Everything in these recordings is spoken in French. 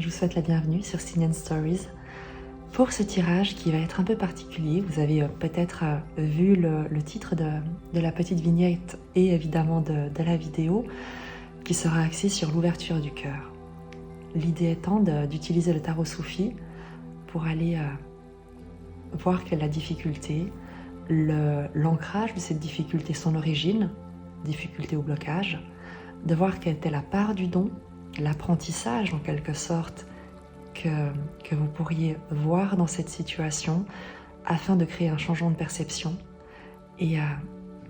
je vous souhaite la bienvenue sur Sign & Stories pour ce tirage qui va être un peu particulier. Vous avez peut-être vu le titre de la petite vignette et évidemment de la vidéo qui sera axée sur l'ouverture du cœur. L'idée étant d'utiliser le tarot soufi pour aller voir quelle est la difficulté, l'ancrage de cette difficulté, son origine, difficulté ou blocage, de voir quelle était la part du don, l'apprentissage en quelque sorte que vous pourriez voir dans cette situation afin de créer un changement de perception et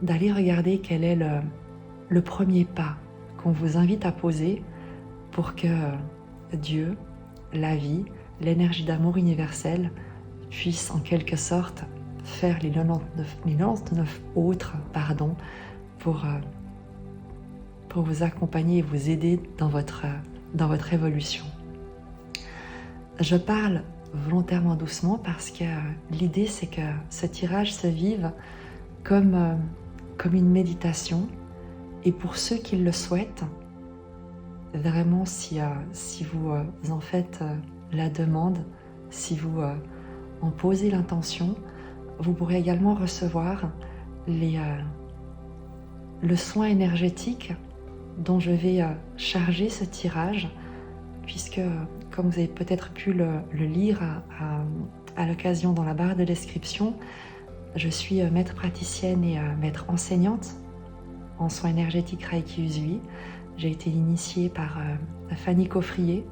d'aller regarder quel est le premier pas qu'on vous invite à poser pour que Dieu, la vie, l'énergie d'amour universelle puisse en quelque sorte faire les 99 autres pour vous accompagner et vous aider dans votre évolution. Je parle volontairement doucement parce que l'idée c'est que ce tirage se vive comme une méditation, et pour ceux qui le souhaitent, vraiment si vous en faites la demande, si vous en posez l'intention, vous pourrez également recevoir le soin énergétique dont je vais charger ce tirage, puisque comme vous avez peut-être pu le lire à l'occasion dans la barre de description, je suis maître praticienne et maître enseignante en soins énergétiques Reiki Usui. J'ai été initiée par Fanny Coffrier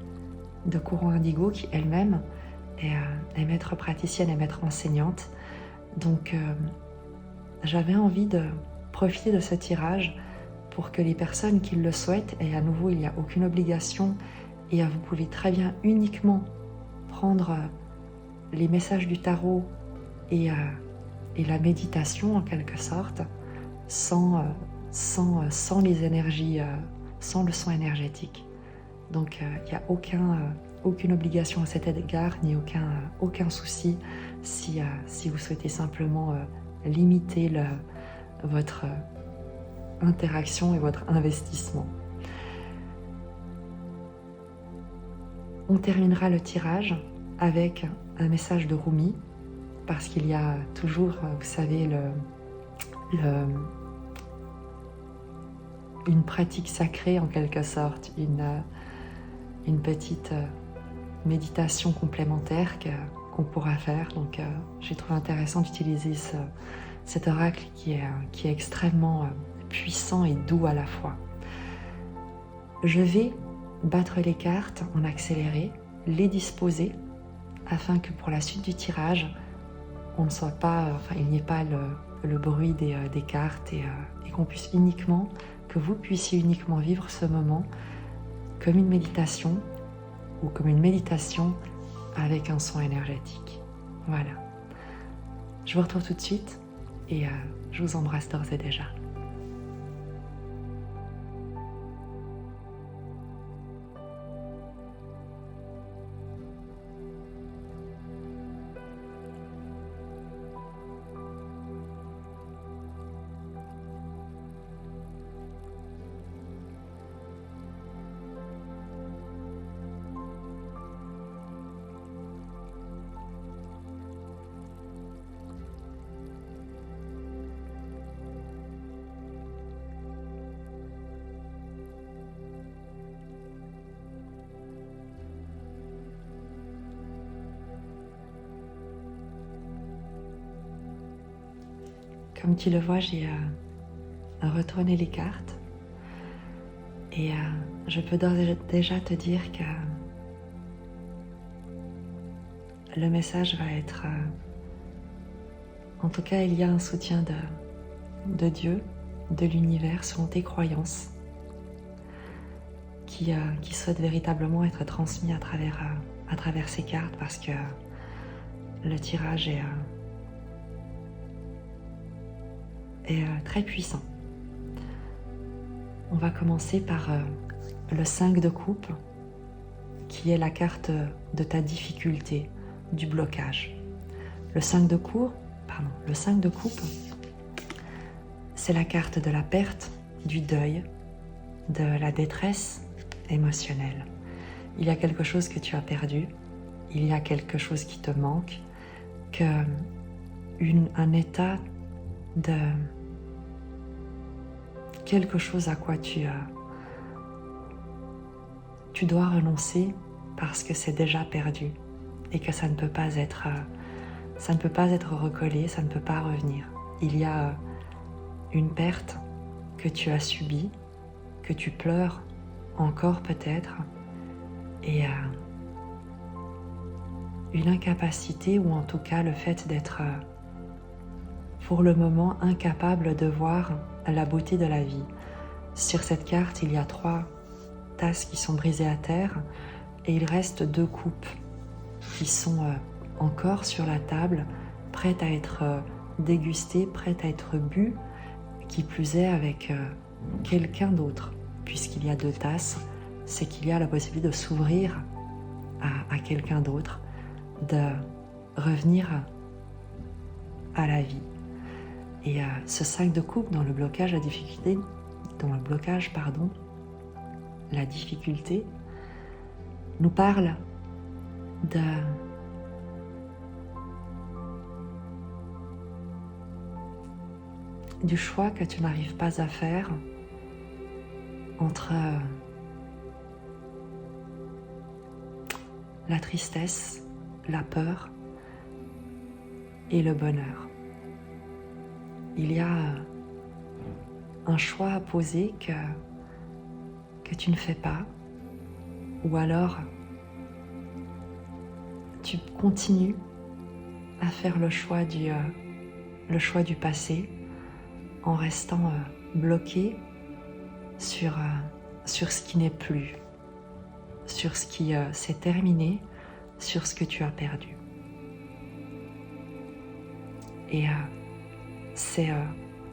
de Courant Indigo, qui elle-même est maître praticienne et maître enseignante. Donc j'avais envie de profiter de ce tirage pour que les personnes qui le souhaitent, et à nouveau il n'y a aucune obligation, et vous pouvez très bien uniquement prendre les messages du tarot et la méditation en quelque sorte, sans les énergies, sans le son énergétique. Donc il n'y a aucune obligation à cet égard, ni aucun souci si vous souhaitez simplement limiter votre interaction et votre investissement. On terminera le tirage avec un message de Rumi, parce qu'il y a toujours, vous savez, une pratique sacrée en quelque sorte, une petite méditation complémentaire qu'on pourra faire. Donc j'ai trouvé intéressant d'utiliser cet oracle qui est extrêmement puissant et doux à la fois. Je vais battre les cartes en accéléré, les disposer afin que pour la suite du tirage, il n'y ait pas le bruit des cartes et qu'on puisse uniquement, que vous puissiez uniquement vivre ce moment comme une méditation ou comme une méditation avec un son énergétique. Voilà. Je vous retrouve tout de suite et je vous embrasse d'ores et déjà. Comme tu le vois, j'ai retourné les cartes et je peux d'ores et déjà te dire que le message va être... en tout cas, il y a un soutien de Dieu, de l'univers selon tes croyances qui souhaite véritablement être transmis à travers ces cartes, parce que le tirage est très puissant. On va commencer par le 5 de coupe, qui est la carte de ta difficulté, du blocage. Le 5 de coupe, c'est la carte de la perte, du deuil, de la détresse émotionnelle. il y a quelque chose que tu as perdu, il y a quelque chose qui te manque, un état de quelque chose à quoi tu dois renoncer parce que c'est déjà perdu et que ça ne peut pas être recollé, ça ne peut pas revenir. Il y a une perte que tu as subie, que tu pleures encore peut-être, et une incapacité, ou en tout cas le fait d'être pour le moment incapable de voir la beauté de la vie. Sur cette carte, il y a 3 tasses qui sont brisées à terre et il reste 2 coupes qui sont encore sur la table, prêtes à être dégustées, prêtes à être bues, qui plus est avec quelqu'un d'autre. Puisqu'il y a 2 tasses, c'est qu'il y a la possibilité de s'ouvrir à quelqu'un d'autre, de revenir à la vie. Et ce 5 de coupe dans le blocage, la difficulté, nous parle du choix que tu n'arrives pas à faire entre la tristesse, la peur et le bonheur. Il y a un choix à poser que tu ne fais pas, ou alors tu continues à faire le choix du passé en restant bloqué sur ce qui n'est plus, sur ce qui s'est terminé, sur ce que tu as perdu. Et c'est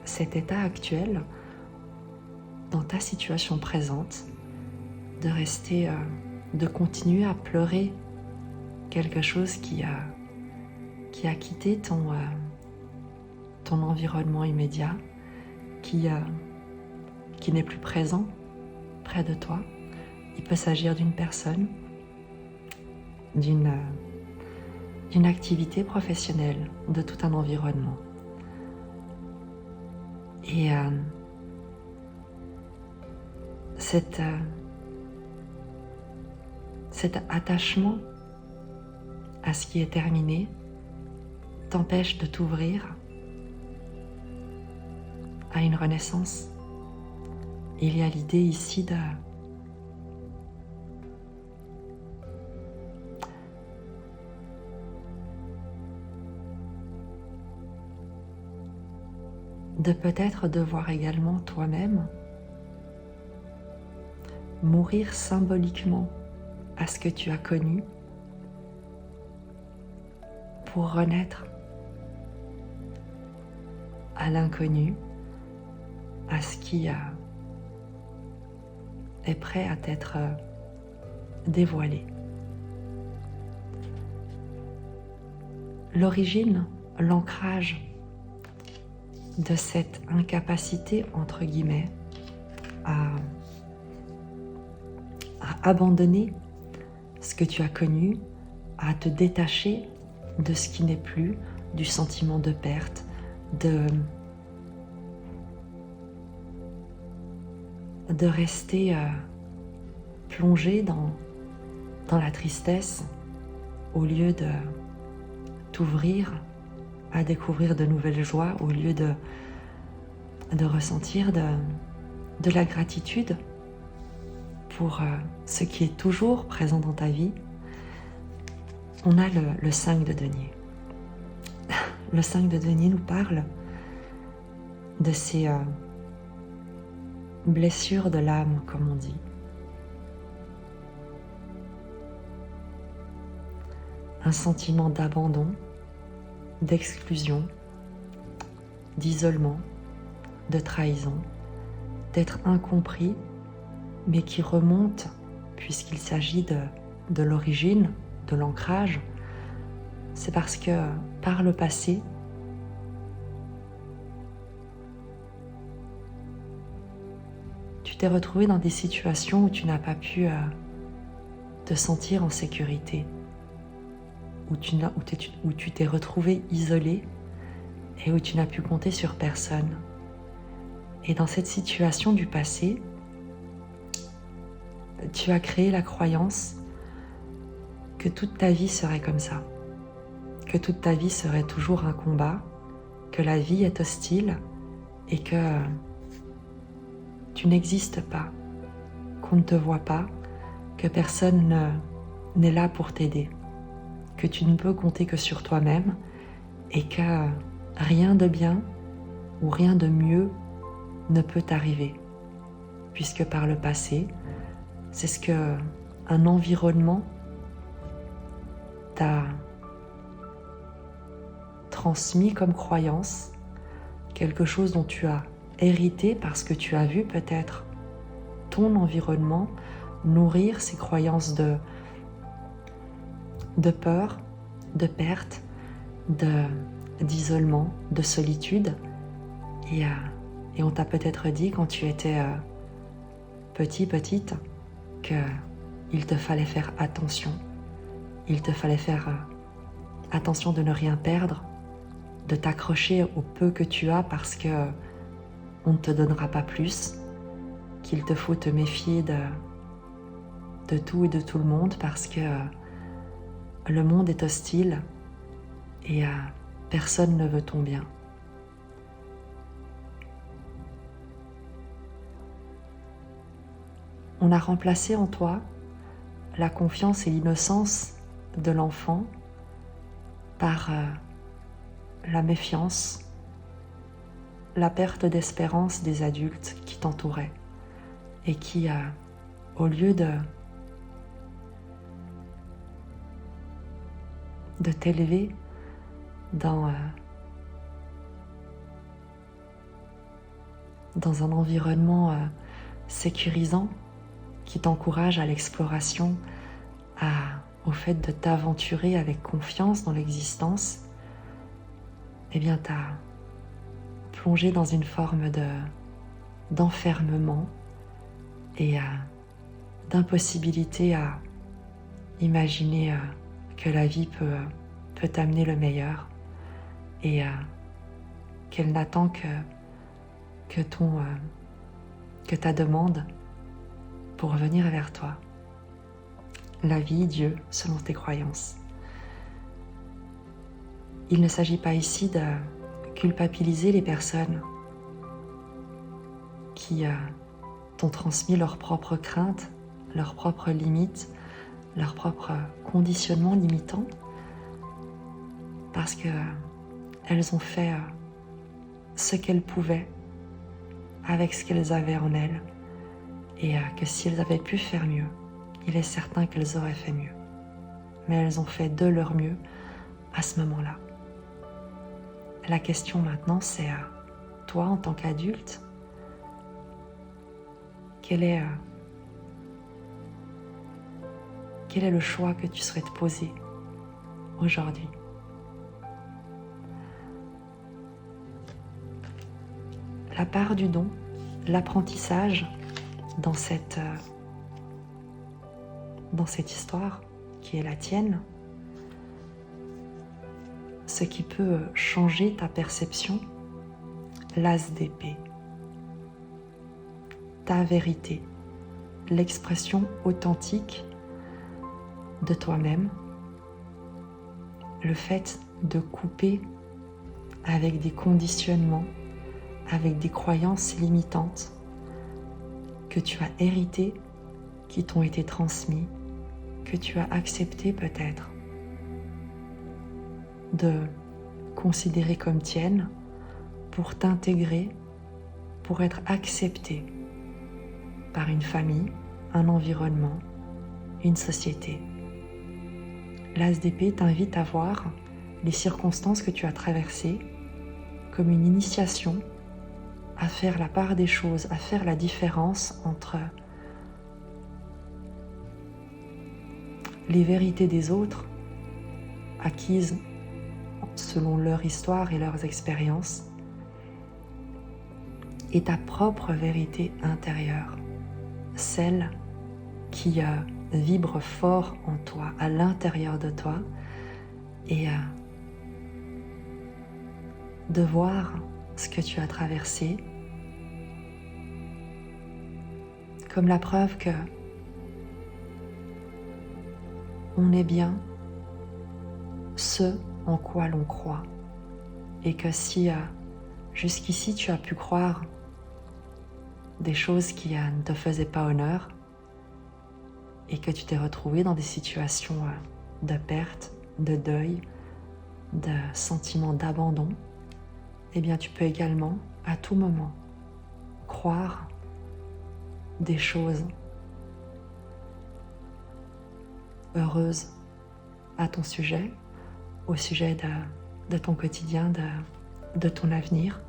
cet état actuel, dans ta situation présente, de rester, de continuer à pleurer quelque chose qui a quitté ton environnement immédiat, qui n'est plus présent près de toi. Il peut s'agir d'une personne, d'une activité professionnelle, de tout un environnement. Et cet attachement à ce qui est terminé t'empêche de t'ouvrir à une renaissance. Il y a l'idée ici de peut-être devoir également toi-même mourir symboliquement à ce que tu as connu pour renaître à l'inconnu, à ce qui est prêt à t'être dévoilé. L'origine, l'ancrage de cette incapacité, entre guillemets, à abandonner ce que tu as connu, à te détacher de ce qui n'est plus, du sentiment de perte, de rester plongé dans la tristesse au lieu de t'ouvrir à découvrir de nouvelles joies, au lieu de ressentir de la gratitude pour ce qui est toujours présent dans ta vie. On a le 5 de denier. Le 5 de denier nous parle de ces blessures de l'âme, comme on dit. Un sentiment d'abandon, d'exclusion, d'isolement, de trahison, d'être incompris, mais qui remonte, puisqu'il s'agit de l'origine, de l'ancrage. C'est parce que par le passé, tu t'es retrouvé dans des situations où tu n'as pas pu te sentir en sécurité, où tu t'es retrouvé isolé et où tu n'as pu compter sur personne. Et dans cette situation du passé, tu as créé la croyance que toute ta vie serait comme ça, que toute ta vie serait toujours un combat, que la vie est hostile et que tu n'existes pas, qu'on ne te voit pas, que personne n'est là pour t'aider, que tu ne peux compter que sur toi-même et que rien de bien ou rien de mieux ne peut t'arriver, puisque par le passé, c'est ce que un environnement t'a transmis comme croyance, quelque chose dont tu as hérité parce que tu as vu peut-être ton environnement nourrir ces croyances de peur, de perte, d'isolement, de solitude. Et on t'a peut-être dit quand tu étais petite, qu'il te fallait faire attention. Il te fallait faire attention de ne rien perdre, de t'accrocher au peu que tu as parce que on ne te donnera pas plus, qu'il te faut te méfier de tout et de tout le monde parce que le monde est hostile et personne ne veut ton bien. On a remplacé en toi la confiance et l'innocence de l'enfant par la méfiance, la perte d'espérance des adultes qui t'entouraient et qui, au lieu de t'élever dans un environnement sécurisant qui t'encourage à l'exploration, au fait de t'aventurer avec confiance dans l'existence, eh bien t'as plongé dans une forme d'enfermement et d'impossibilité à imaginer que la vie peut t'amener le meilleur et qu'elle n'attend que ta demande pour venir vers toi. La vie, Dieu, selon tes croyances. Il ne s'agit pas ici de culpabiliser les personnes qui t'ont transmis leurs propres craintes, leurs propres limites, leurs propres conditionnements limitants, parce que elles ont fait ce qu'elles pouvaient avec ce qu'elles avaient en elles, et que si elles avaient pu faire mieux, il est certain qu'elles auraient fait mieux. Mais elles ont fait de leur mieux à ce moment-là. La question maintenant, c'est toi en tant qu'adulte, quel est le choix que tu souhaites poser aujourd'hui? La part du don, l'apprentissage dans cette histoire qui est la tienne, ce qui peut changer ta perception, l'as d'épée, ta vérité, l'expression authentique de toi-même, le fait de couper avec des conditionnements, avec des croyances limitantes que tu as héritées, qui t'ont été transmis, que tu as accepté peut-être de considérer comme tiennes pour t'intégrer, pour être accepté par une famille, un environnement, une société. L'as d'épée t'invite à voir les circonstances que tu as traversées comme une initiation à faire la part des choses, à faire la différence entre les vérités des autres, acquises selon leur histoire et leurs expériences, et ta propre vérité intérieure, celle qui vibre fort en toi, à l'intérieur de toi, et de voir ce que tu as traversé comme la preuve que on est bien ce en quoi l'on croit, et que si jusqu'ici tu as pu croire des choses qui ne te faisaient pas honneur et que tu t'es retrouvé dans des situations de perte, de deuil, de sentiment d'abandon, eh bien tu peux également à tout moment croire des choses heureuses à ton sujet, au sujet de ton quotidien, de ton avenir,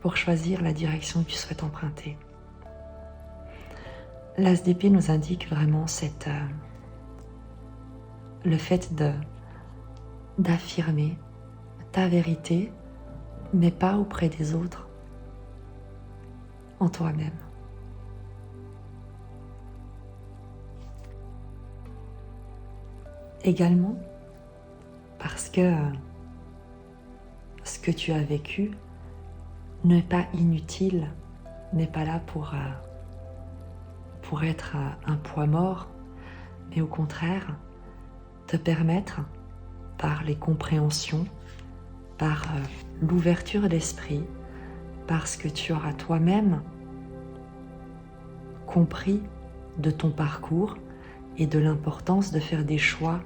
pour choisir la direction que tu souhaites emprunter. L'As d'épée nous indique vraiment le fait d'affirmer ta vérité, mais pas auprès des autres, en toi-même. Également, parce que ce que tu as vécu n'est pas inutile, n'est pas là pour être un poids mort, mais au contraire, te permettre, par les compréhensions, par l'ouverture d'esprit, parce que tu auras toi-même compris de ton parcours et de l'importance de faire des choix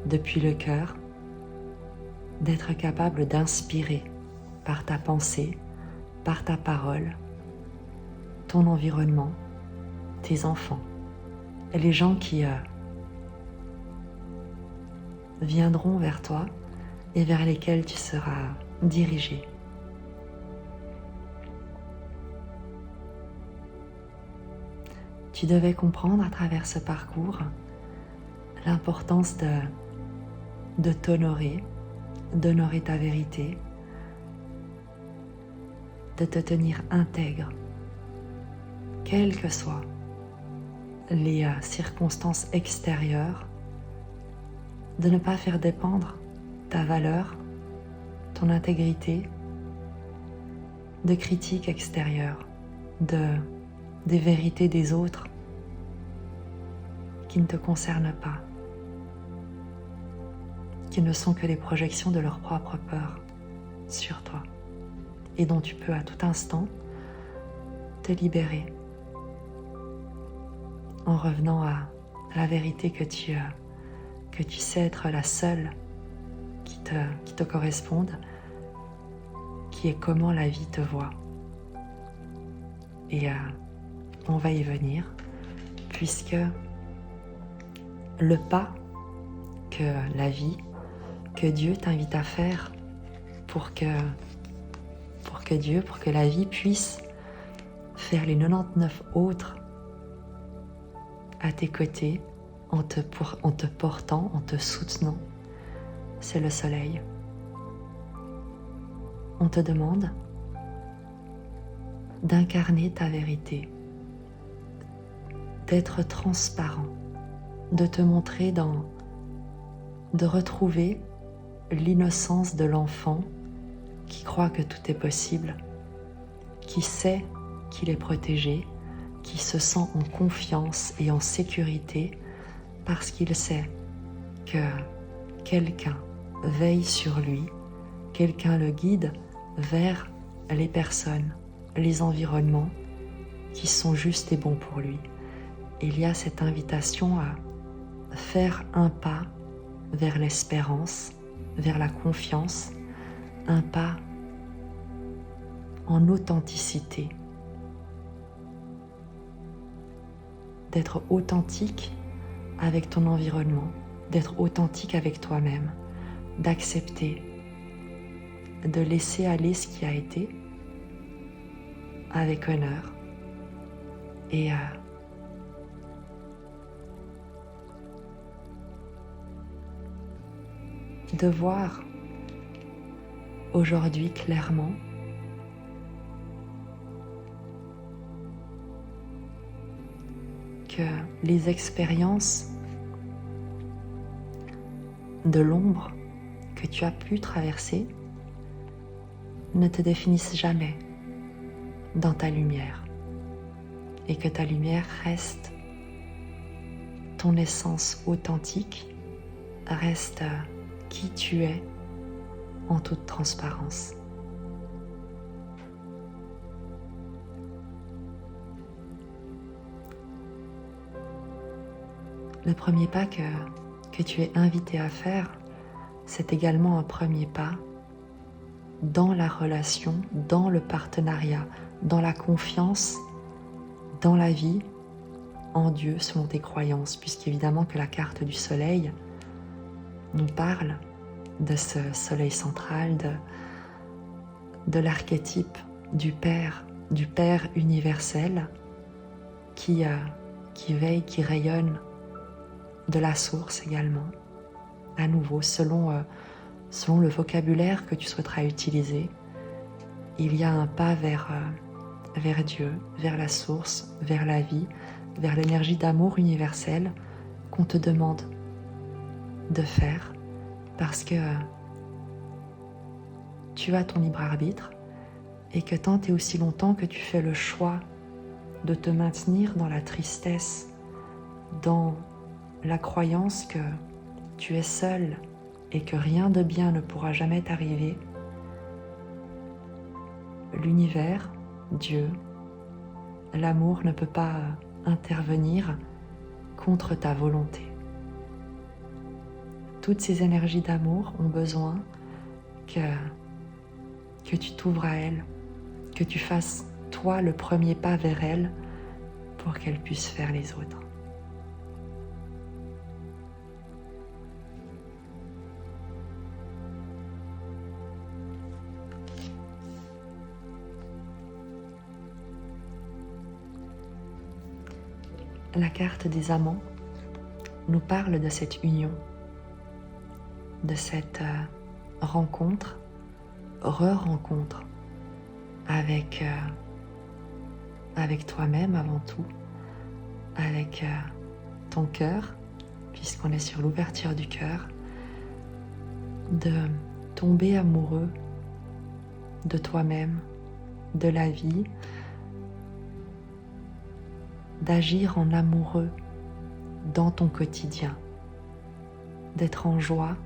depuis le cœur, d'être capable d'inspirer par ta pensée, par ta parole, ton environnement, tes enfants, et les gens qui viendront vers toi et vers lesquels tu seras dirigé. Tu devais comprendre à travers ce parcours l'importance de t'honorer, d'honorer ta vérité, de te tenir intègre, quelles que soient les circonstances extérieures, de ne pas faire dépendre ta valeur, ton intégrité, de critiques extérieures, des vérités des autres qui ne te concernent pas, qui ne sont que les projections de leur propre peur sur toi, et dont tu peux à tout instant te libérer en revenant à la vérité que tu sais être la seule qui te corresponde, qui est comment la vie te voit. Et on va y venir, puisque le pas que la vie, que Dieu t'invite à faire pour que la vie puisse faire les 99 autres à tes côtés, en te portant, en te soutenant, c'est le soleil. On te demande d'incarner ta vérité, d'être transparent, de te montrer de retrouver l'innocence de l'enfant qui croit que tout est possible, qui sait qu'il est protégé, qui se sent en confiance et en sécurité parce qu'il sait que quelqu'un veille sur lui, quelqu'un le guide vers les personnes, les environnements qui sont justes et bons pour lui. Il y a cette invitation à faire un pas vers l'espérance, vers la confiance, un pas en authenticité. D'être authentique avec ton environnement, d'être authentique avec toi-même, d'accepter, de laisser aller ce qui a été avec honneur et de voir aujourd'hui clairement que les expériences de l'ombre que tu as pu traverser ne te définissent jamais dans ta lumière et que ta lumière reste ton essence authentique, reste qui tu es en toute transparence. Le premier pas que tu es invité à faire, c'est également un premier pas dans la relation, dans le partenariat, dans la confiance, dans la vie, en Dieu selon tes croyances, puisqu'évidemment que la carte du soleil nous parle de ce soleil central, de l'archétype du Père universel qui veille, qui rayonne de la source également, à nouveau selon le vocabulaire que tu souhaiteras utiliser. Il y a un pas vers Dieu, vers la source, vers la vie, vers l'énergie d'amour universelle qu'on te demande de faire parce que tu as ton libre arbitre et que tant et aussi longtemps que tu fais le choix de te maintenir dans la tristesse, dans la croyance que tu es seul et que rien de bien ne pourra jamais t'arriver, l'univers, Dieu, l'amour ne peut pas intervenir contre ta volonté. Toutes ces énergies d'amour ont besoin que tu t'ouvres à elles, que tu fasses toi le premier pas vers elles pour qu'elles puissent faire les autres. La carte des amants nous parle de cette union, de cette rencontre, re-rencontre avec toi-même avant tout, avec ton cœur, puisqu'on est sur l'ouverture du cœur, de tomber amoureux de toi-même, de la vie, d'agir en amoureux dans ton quotidien, d'être en joie,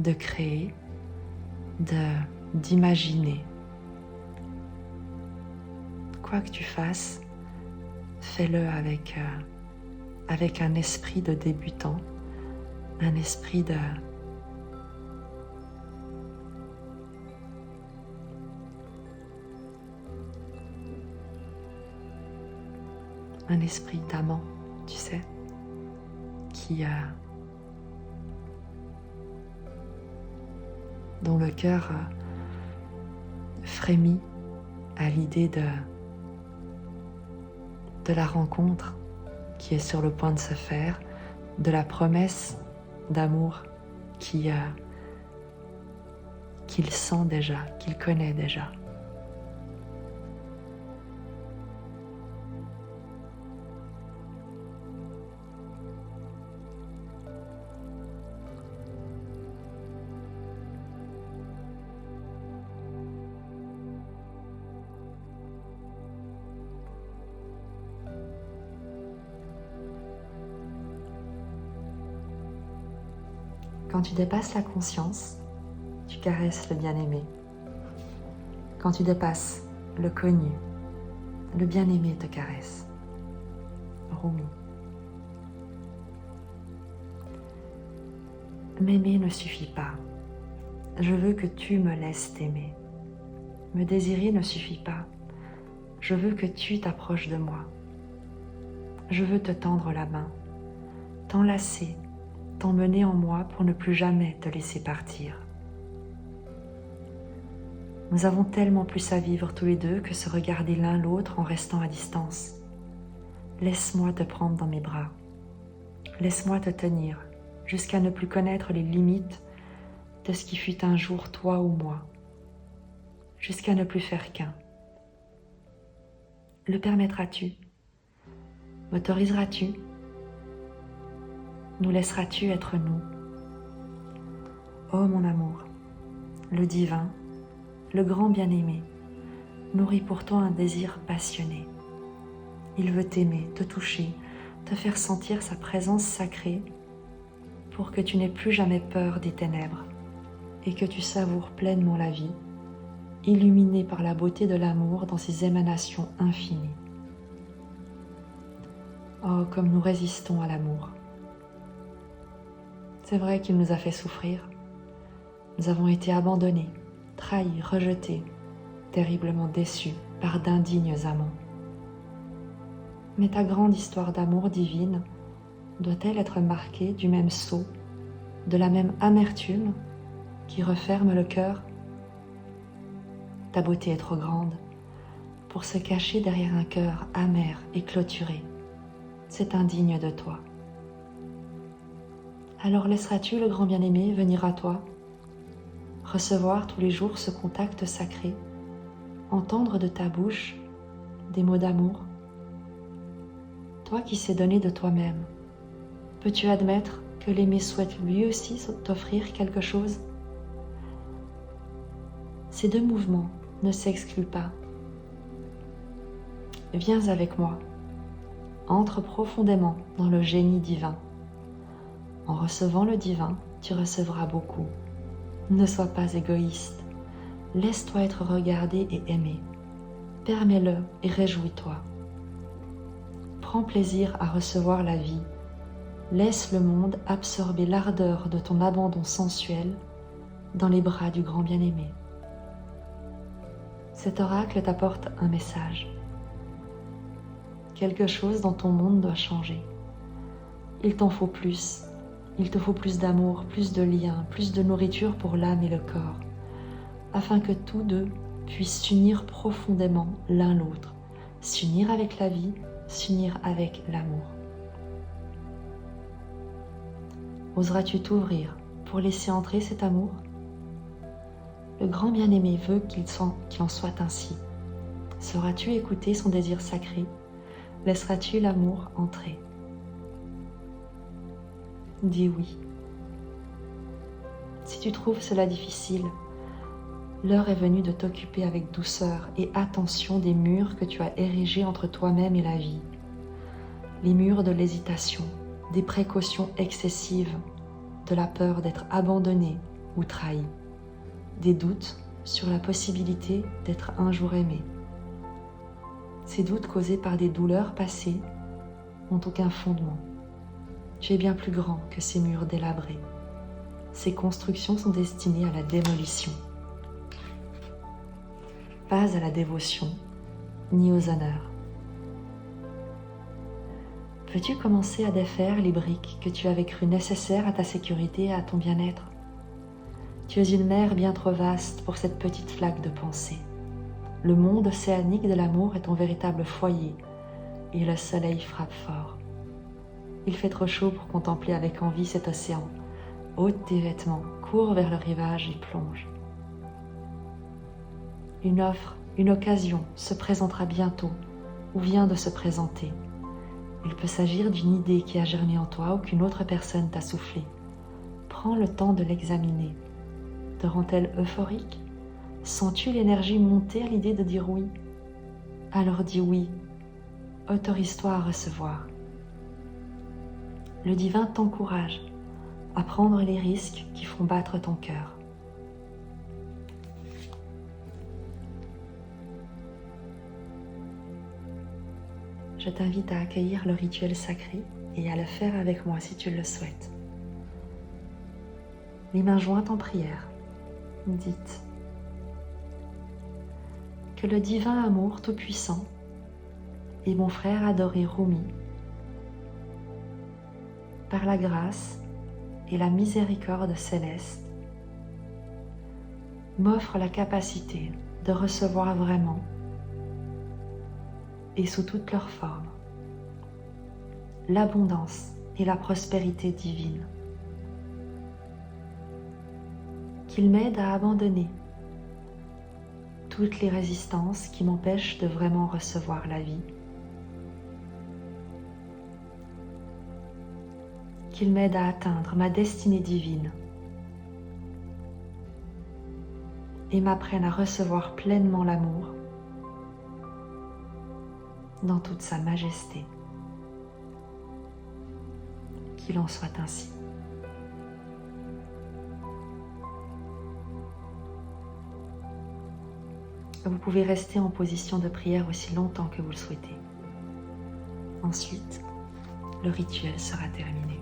de créer, d'imaginer. Quoi que tu fasses, fais-le avec un esprit de débutant, un esprit d'amant, tu sais, dont le cœur frémit à l'idée de la rencontre qui est sur le point de se faire, de la promesse d'amour qu'il sent déjà, qu'il connaît déjà. Quand tu dépasses la conscience, tu caresses le bien-aimé. Quand tu dépasses le connu, le bien-aimé te caresse. Rumi. M'aimer ne suffit pas. Je veux que tu me laisses t'aimer. Me désirer ne suffit pas. Je veux que tu t'approches de moi. Je veux te tendre la main, t'enlacer, t'emmener en moi pour ne plus jamais te laisser partir. Nous avons tellement plus à vivre tous les deux que se regarder l'un l'autre en restant à distance. Laisse-moi te prendre dans mes bras. Laisse-moi te tenir jusqu'à ne plus connaître les limites de ce qui fut un jour toi ou moi, jusqu'à ne plus faire qu'un. Le permettras-tu? M'autoriseras-tu? Nous laisseras-tu être nous? Oh mon amour, le divin, le grand bien-aimé, nourrit pour toi un désir passionné. Il veut t'aimer, te toucher, te faire sentir sa présence sacrée pour que tu n'aies plus jamais peur des ténèbres et que tu savoures pleinement la vie, illuminée par la beauté de l'amour dans ses émanations infinies. Oh, comme nous résistons à l'amour. C'est vrai qu'il nous a fait souffrir. Nous avons été abandonnés, trahis, rejetés, terriblement déçus par d'indignes amants. Mais ta grande histoire d'amour divine doit-elle être marquée du même sceau, de la même amertume qui referme le cœur? Ta beauté est trop grande pour se cacher derrière un cœur amer et clôturé. C'est indigne de toi. Alors laisseras-tu le grand bien-aimé venir à toi, recevoir tous les jours ce contact sacré, entendre de ta bouche des mots d'amour? Toi qui sais donner de toi-même, peux-tu admettre que l'aimé souhaite lui aussi t'offrir quelque chose? Ces deux mouvements ne s'excluent pas. Viens avec moi, entre profondément dans le génie divin. En recevant le divin, tu recevras beaucoup. Ne sois pas égoïste. Laisse-toi être regardé et aimé. Permets-le et réjouis-toi. Prends plaisir à recevoir la vie. Laisse le monde absorber l'ardeur de ton abandon sensuel dans les bras du grand bien-aimé. Cet oracle t'apporte un message. Quelque chose dans ton monde doit changer. Il t'en faut plus. Il te faut plus d'amour, plus de liens, plus de nourriture pour l'âme et le corps, afin que tous deux puissent s'unir profondément l'un l'autre, s'unir avec la vie, s'unir avec l'amour. Oseras-tu t'ouvrir pour laisser entrer cet amour? Le grand bien-aimé veut qu'il en soit ainsi. Sauras-tu écouter son désir sacré? Laisseras-tu l'amour entrer? Dis oui. Si tu trouves cela difficile, l'heure est venue de t'occuper avec douceur et attention des murs que tu as érigés entre toi-même et la vie. Les murs de l'hésitation, des précautions excessives, de la peur d'être abandonné ou trahi, des doutes sur la possibilité d'être un jour aimé. Ces doutes causés par des douleurs passées n'ont aucun fondement. Tu es bien plus grand que ces murs délabrés. Ces constructions sont destinées à la démolition, pas à la dévotion, ni aux honneurs. Peux-tu commencer à défaire les briques que tu avais cru nécessaires à ta sécurité et à ton bien-être? Tu es une mer bien trop vaste pour cette petite flaque de pensée. Le monde océanique de l'amour est ton véritable foyer et le soleil frappe fort. Il fait trop chaud pour contempler avec envie cet océan. Ôte tes vêtements, cours vers le rivage et plonge. Une offre, une occasion se présentera bientôt ou vient de se présenter. Il peut s'agir d'une idée qui a germé en toi ou qu'une autre personne t'a soufflé. Prends le temps de l'examiner. Te rend-elle euphorique? Sens-tu l'énergie monter à l'idée de dire oui? Alors dis oui. Autorise-toi à recevoir. Le divin t'encourage à prendre les risques qui font battre ton cœur. Je t'invite à accueillir le rituel sacré et à le faire avec moi si tu le souhaites. Les mains jointes en prière, dites que le divin amour tout-puissant et mon frère adoré Rumi, par la grâce et la miséricorde céleste, m'offre la capacité de recevoir vraiment et sous toutes leurs formes l'abondance et la prospérité divine. Qu'il m'aide à abandonner toutes les résistances qui m'empêchent de vraiment recevoir la vie. qu'il m'aide à atteindre ma destinée divine et m'apprenne à recevoir pleinement l'amour dans toute sa majesté. Qu'il en soit ainsi. Vous pouvez rester en position de prière aussi longtemps que vous le souhaitez. Ensuite, le rituel sera terminé.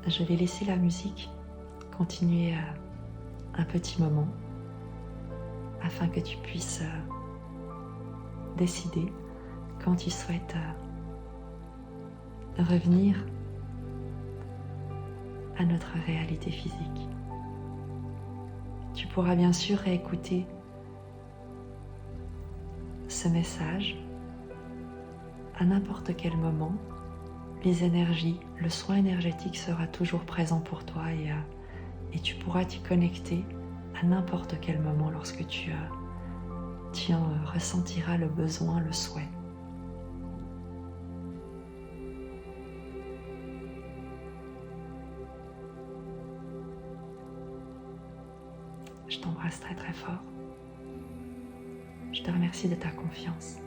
Je vais laisser la musique continuer un petit moment afin que tu puisses décider quand tu souhaites revenir à notre réalité physique. Tu pourras bien sûr réécouter ce message à n'importe quel moment. Les énergies, le soin énergétique sera toujours présent pour toi et tu pourras t'y connecter à n'importe quel moment lorsque tu en ressentiras le besoin, le souhait. Je t'embrasse très très fort. Je te remercie de ta confiance.